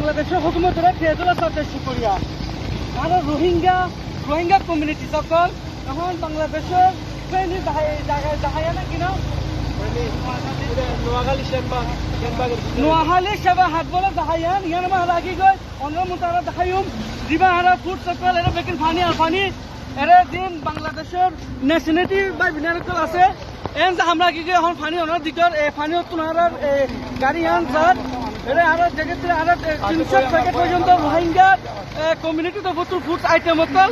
বাংলাদেশের হুকুমতরা খেয়েছিল তাদের শুক্রিয়া আর রোহিঙ্গা কমিউনিটি সকল এখন বাংলাদেশের জায়গায় দেখায় না কিনা নোয়াখালী সেবা হাত বলে দেখাইন ইয়ান মা লাগি গই অন্য মতারা দেখাইম দিবা হারা ফুড সকল এরা বেকিন পানি আর পানি এরা দিন বাংলাদেশের ন্যাশনালিটি বা বিনারকল আছে এন আমরা কি এখন পানি অনার দিকর পানি তোমার গাড়ি আন স্যার এরা আরো জায়গাতে আরো 300 প্যাকেট পর্যন্ত রোহিঙ্গা কমিউনিটি তো প্রচুর ফুড আইটেম হতল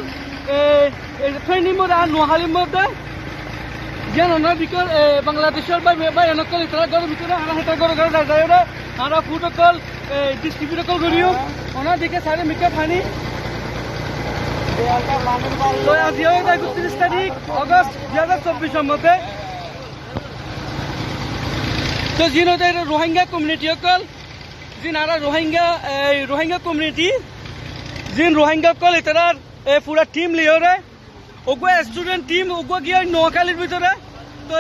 ট্রেনিং মধ্যে আর নোয়াখালীর মধ্যে যেন অনার দিকর বাংলাদেশের বা এনকল ইতরা ঘরের ভিতরে আমরা হেঁটে ঘরে ঘরে যায় ওরা আমরা ফুড অকল ডিস্ট্রিবিউট অকল করিও ওনার দিকে সাড়ে মিটার পানি তো আজি 31 তারিখ অগস্ট 2024 মধ্যে তো যিন রোহিঙ্গা কমিউনিটি অকল যিন আর রোহিঙ্গা কমিউনিটি যিন রোহিঙ্গা অকল এটার পুরা টিম লিওরে ওগো স্টুডেন্ট টিম ওগো গিয়ে নোয়াখালীর ভিতরে তো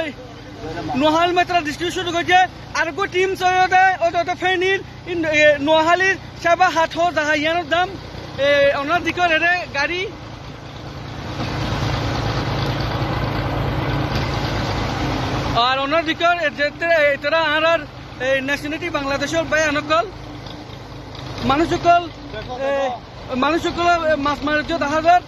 নোয়াখালী মাত্রা ডিস্ট্রিবিউশন করছে আর গো টিম চয়দে ওটা ফেনির নোয়াখালীর সেবা হাত জাহাইয়ানোর দাম ওনার দিকের এরে গাড়ি আর ওনার দিকের এটারা আর ন্যাশনালিটি বাংলাদেশের বাই আনকল মানুষ সকল মাছ মারিত দেখা যায়